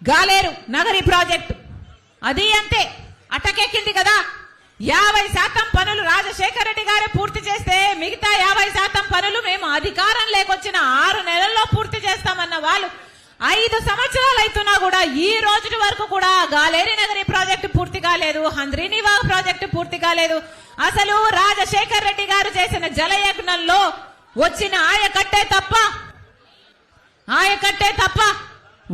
Galeru Nagari project అది అంతే అటకెక్కింది కదా. 50% పనులు రాజశేఖర రెడ్డి గారే పూర్తి చేస్తే మిగతా 50% పనులు మేము అధికారం లేకొచ్చిన 6 నెలల్లో పూర్తి చేస్తామన్న వాళ్ళు 5 సంవత్సరాలు అవుతున్నా కూడా ఈ రోజు వరకు కూడా గాలేరు నగరి ప్రాజెక్టు పూర్తి కాలేదు, హంద్రీనివాగ్ ప్రాజెక్టు పూర్తి కాలేదు. అసలు రాజశేఖర రెడ్డి గారు చేసిన జలయజ్ఞంలో వచ్చిన ఆయకట్టే తప్ప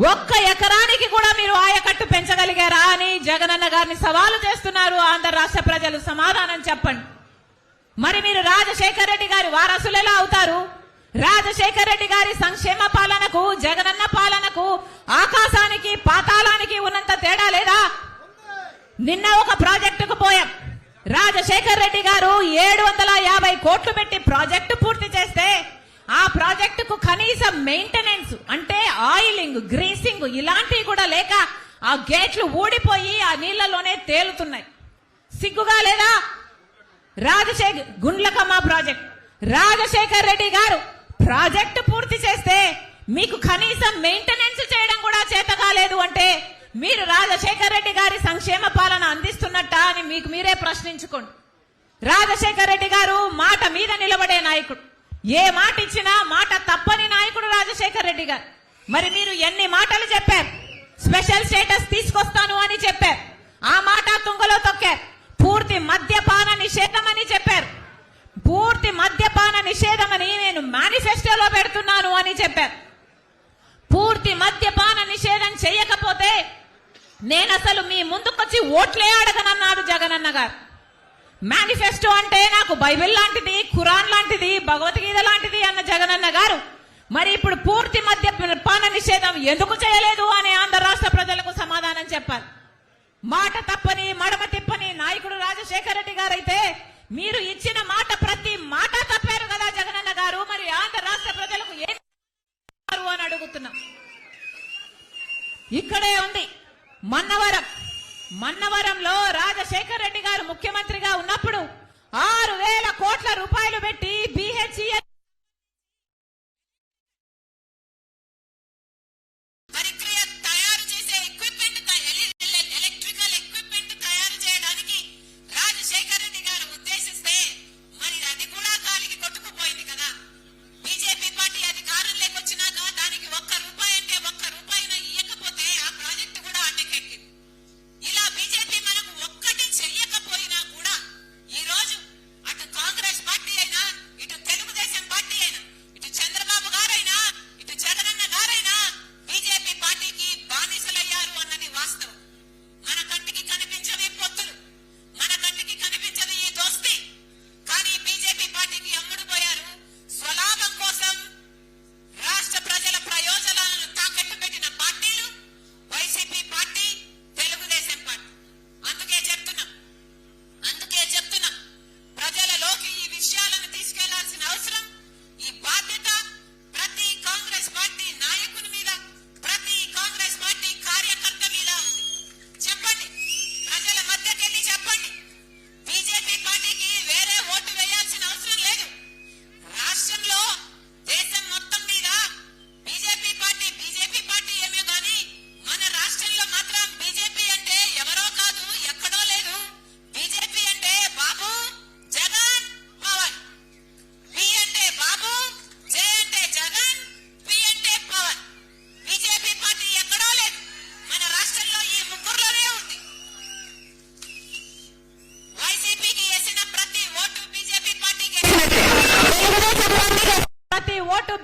1 ఎకరానికి కూడా మీరు ఆయకట్టు పెంచగలిగారా అని జగనన్న గారిని సవాలు చేస్తున్నారు ఆంధ్ర రాష్ట్ర ప్రజలు. సమాధానం చెప్పండి. మరి మీరు రాజశేఖర రెడ్డి గారి వారసులు ఎలా అవుతారు? రాజశేఖర రెడ్డి గారి సంక్షేమ పాలనకు జగనన్న పాలనకు ఆకాశానికి పాతాళానికి ఉన్నంత తేడా లేదా? నిన్న ఒక ప్రాజెక్టుకు పోయాం. రాజశేఖర రెడ్డి గారు 750 కోట్లు పెట్టి ప్రాజెక్టు పూర్తి చేస్తే ఆ ప్రాజెక్టుకు కనీసం మెయింటెనెన్స్ అంటే ఆయిలింగ్, గ్రీసింగ్ ఇలాంటివి కూడా లేక ఆ గేట్లు ఊడిపోయి ఆ నీళ్లలోనే తేలుతున్నాయి. సిగ్గుగా లేదా? గుండ్లకమ్మ ప్రాజెక్ట్ రాజశేఖర్ రెడ్డి గారు ప్రాజెక్టు పూర్తి చేస్తే మీకు కనీసం మెయింటెనెన్స్ చేయడం కూడా చేత కాలేదు అంటే మీరు రాజశేఖర్ రెడ్డి గారి సంక్షేమ పాలన అందిస్తున్నట్టా అని మీకు మీరే ప్రశ్నించుకోండి. రాజశేఖర్ రెడ్డి గారు మాట మీద నిలబడే నాయకుడు, ఏ మాట ఇచ్చినా మాట తప్పని నాయకుడు రాజశేఖర్ రెడ్డి గారు. మరి మీరు ఎన్ని మాటలు చెప్పారు? స్పెషల్ స్టేటస్ తీసుకొస్తాను అని చెప్పారు, ఆ మాట తుంగలో తొక్కారు. పూర్తి మద్యపాన నిషేధం అని చెప్పారు, పూర్తి మద్యపాన నిషేధం అని నేను మేనిఫెస్టోలో పెడుతున్నాను అని చెప్పారు. పూర్తి మద్యపాన నిషేధం చేయకపోతే నేను అసలు మీ ముందుకొచ్చి ఓట్లే అడగనన్నాడు జగనన్న గారు. మేనిఫెస్టో అంటే నాకు బైబిల్ లాంటిది, ఖురాన్ లాంటిది, భగవద్గీత లాంటిది అన్న జగనన్న గారు మరి ఇప్పుడు పూర్తి మద్యపాన నిషేధం ఎందుకు చేయలేదు అని ఆంధ్ర రాష్ట్ర ప్రజలకు సమాధానం చెప్పాలి. మాట తప్పని మడమ తిప్పని నాయకుడు రాజశేఖర రెడ్డి గారు అయితే మీరు ఇచ్చిన మాట ప్రతి మాట తప్పారు కదా జగనన్న గారు. మరి ఆంధ్ర రాష్ట్ర ప్రజలకు ఏం అని అడుగుతున్నాం. ఇక్కడే ఉంది మన్నవరంలో రాజశేఖర రెడ్డి గారు ముఖ్యమంత్రిగా ఉన్నప్పుడు 6,000 కోట్ల రూపాయలు పెట్టి BHEL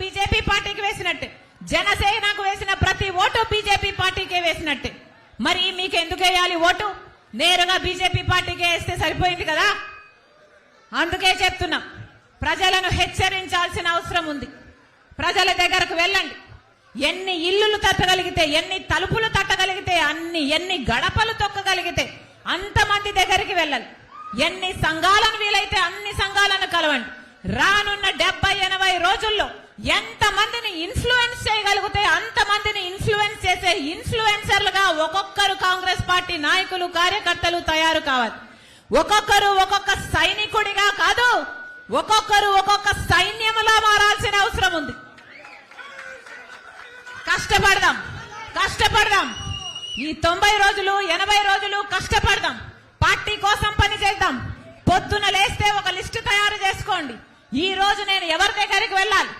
బీజేపీ పార్టీకి వేసినట్టే, జనసేనకు వేసిన ప్రతి ఓటు బీజేపీ పార్టీకే వేసినట్టే. మరి మీకు ఎందుకు వేయాలి ఓటు? నేరుగా బీజేపీ పార్టీకే వేస్తే సరిపోయింది కదా. అందుకే చెప్తున్నాం, ప్రజలను హెచ్చరించాల్సిన అవసరం ఉంది. ప్రజల దగ్గరకు వెళ్ళండి. ఎన్ని ఇల్లులు తట్టగలిగితే, ఎన్ని తలుపులు తట్టగలిగితే, ఎన్ని గడపలు తొక్కగలిగితే అంతమంది దగ్గరికి వెళ్ళాలి. ఎన్ని సంఘాలను వీలైతే అన్ని సంఘాలను కలవండి. రానున్న 70-80 రోజుల్లో ఎంతమందిని ఇన్ఫ్లుయెన్స్ చేయగలిగితే అంతమందిని ఇన్ఫ్లుయెన్స్ చేసే ఇన్ఫ్లుయెన్సర్లుగా ఒక్కొక్కరు కాంగ్రెస్ పార్టీ నాయకులు కార్యకర్తలు తయారు కావాలి. ఒక్కొక్కరు ఒక్కొక్క సైనికుడిగా కాదు, ఒక్కొక్కరు ఒక్కొక్క సైన్యములా మారాల్సిన అవసరం ఉంది. కష్టపడదాం. ఈ 90 రోజులు 80 రోజులు కష్టపడదాం, పార్టీ కోసం పని చేద్దాం. పొద్దున లేస్తే ఒక లిస్టు తయారు చేసుకోండి. ఈ రోజు నేను ఎవరి దగ్గరికి వెళ్ళాలి,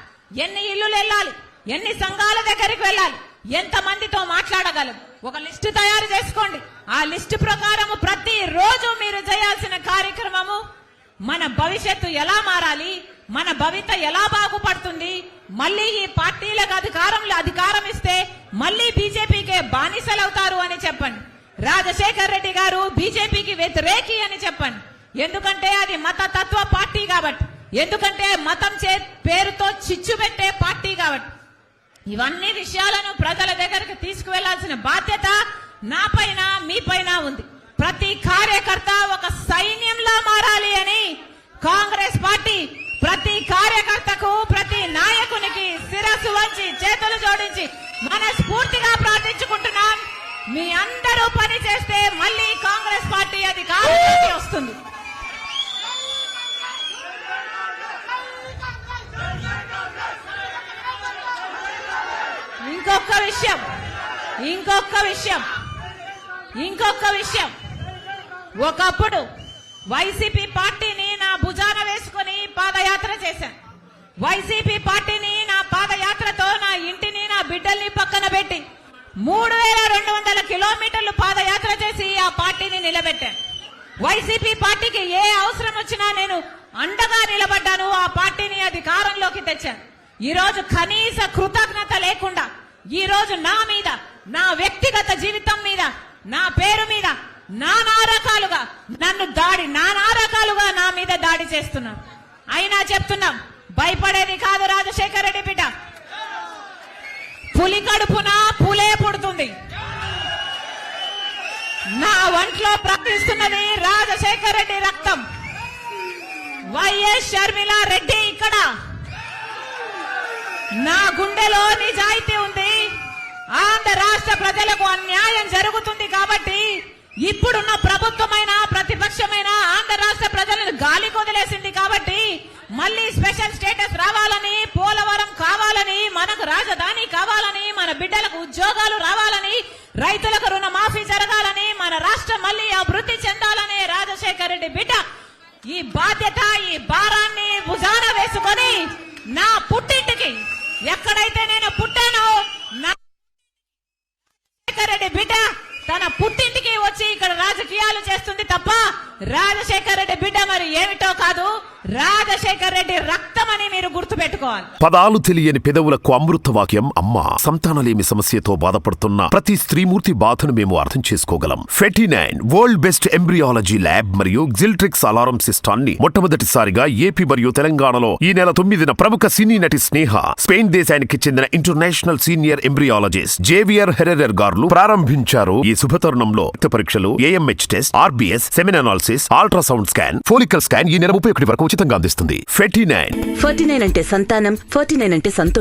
ఎన్ని ఇల్లులు వెళ్ళాలి, ఎన్ని సంఘాల దగ్గరికి వెళ్ళాలి, ఎంత మందితో మాట్లాడగలం, ఒక లిస్టు తయారు చేసుకోండి. ఆ లిస్టు ప్రకారము ప్రతి రోజు మీరు చేయాల్సిన కార్యక్రమము మన భవిష్యత్తు ఎలా మారాలి, మన భవిత ఎలా బాగుపడుతుంది, మళ్ళీ ఈ పార్టీలకు అధికారం ఇస్తే మళ్ళీ బీజేపీకే బానిసలవుతారు అని చెప్పండి. రాజశేఖర్ రెడ్డి గారు బీజేపీకి వ్యతిరేకి అని చెప్పండి. ఎందుకంటే అది మతతత్వ పార్టీ కాబట్టి, ఎందుకంటే మతం పేరుతో చిచ్చు పెట్టే పార్టీ కాబట్టి. ఇవన్నీ విషయాలను ప్రజల దగ్గరకు తీసుకువెళ్లాల్సిన బాధ్యత నా పైన మీ పైన ఉంది. ప్రతి కార్యకర్త ఒక సైన్యంలా మారాలి అని కాంగ్రెస్ పార్టీ ప్రతి కార్యకర్తకు ప్రతి నాయకునికి శిరస్సు వంచి చేతులు జోడించి మనస్ఫూర్తిగా ప్రార్థించుకుంటున్నాం. మీ అందరూ పని చేస్తే మళ్ళీ కాంగ్రెస్ పార్టీ అధికారంలోకి వస్తుంది. ఇంకొక విషయం ఒకప్పుడు వైసీపీ పార్టీని నా భుజాన వేసుకుని పాదయాత్ర చేశాను. వైసీపీ పార్టీని నా పాదయాత్రతో నా ఇంటిని నా బిడ్డల్ని పక్కన పెట్టి 3200 కిలోమీటర్లు పాదయాత్ర చేసి ఆ పార్టీని నిలబెట్టాను. వైసీపీ పార్టీకి ఏ అవసరం వచ్చినా నేను అండగా నిలబడ్డాను. ఆ పార్టీని అధికారంలోకి తెచ్చాను. ఈ రోజు కనీస కృతజ్ఞత లేకుండా ఈ రోజు నా మీద, నా వ్యక్తిగత జీవితం మీద, నా పేరు మీద నానా రకాలుగా నా మీద దాడి చేస్తున్నారు. అయినా చెప్తున్నాం, భయపడేది కాదు రాజశేఖర్ రెడ్డి బిడ్డ. పులి కడుపున పులే పుడుతుంది. నా ఒంట్లో ప్రవహిస్తున్నది రాజశేఖర్ రెడ్డి రక్తం. వైఎస్ షర్మిలా రెడ్డి ఇక్కడ. నా గుండెలో నిజాయితీ ఉంది. ఆంధ్ర రాష్ట్ర ప్రజలకు అన్యాయం జరుగుతుంది కాబట్టి ఇప్పుడున్న ప్రభుత్వమైన ప్రతిపక్షమైన ఆంధ్ర రాష్ట్ర ప్రజలను గాలి కొదిలేసింది కాబట్టి మళ్ళీ స్పెషల్ స్టేటస్ రావాలని, పోలవరం కావాలని, మనకు రాజధాని కావాలని, మన బిడ్డలకు ఉద్యోగాలు రావాలని, రైతులకు రుణమాఫీ జరగాలని, మన రాష్ట్రం మళ్ళీ అభివృద్ధి చెందాలని రాజశేఖర్ రెడ్డి బిడ్డ ఈ బాధ్యత, ఈ భారాన్ని భుజాన వేసుకొని నా పుట్టింటికి, ఎక్కడైతే నేను పుట్టానో నా రాజశేఖర్ రెడ్డి బిడ్డ తన పుట్టింటికి వచ్చి ఇక్కడ రాజకీయాలు చేస్తుంది తప్ప రాజశేఖర్ రెడ్డి బిడ్డ మరి ఏమిటో కాదు, రాజశేఖర్ రెడ్డి రక్తమని మీరు గుర్తుపెట్టుకోవాలి. పదాలు తెలియని పెదవులకు అమృత వాక్యం అమ్మ. సంతానలేమి సమస్యతో బాధపడుతున్న ప్రతి స్త్రీమూర్తి బాధను మేము అర్థం చేసుకోగలం. 49 వరల్డ్ బెస్ట్ ఎంబ్రియాలజీ ల్యాబ్ మరియు జిల్ట్రిక్స్ అలారం సిస్టాన్ని మొట్టమొదటిసారిగా ఏపీ మరియు తెలంగాణలో ఈ నెల 9న ప్రముఖ సినీ నటి స్నేహ, స్పెయిన్ దేశానికి చెందిన international senior embryologist Javier Herrera గారు ప్రారంభించారు. ఈ శుభతరుణంలో రక్త పరీక్షలు, AMH test, RBS, semen analysis, ultrasound scan, follicle scan ఈ నెల 31 వరకు ఉచితంగా అందిస్తుంది. 49 49 అంటే సంతానం, 49 అంటే సంతోషం.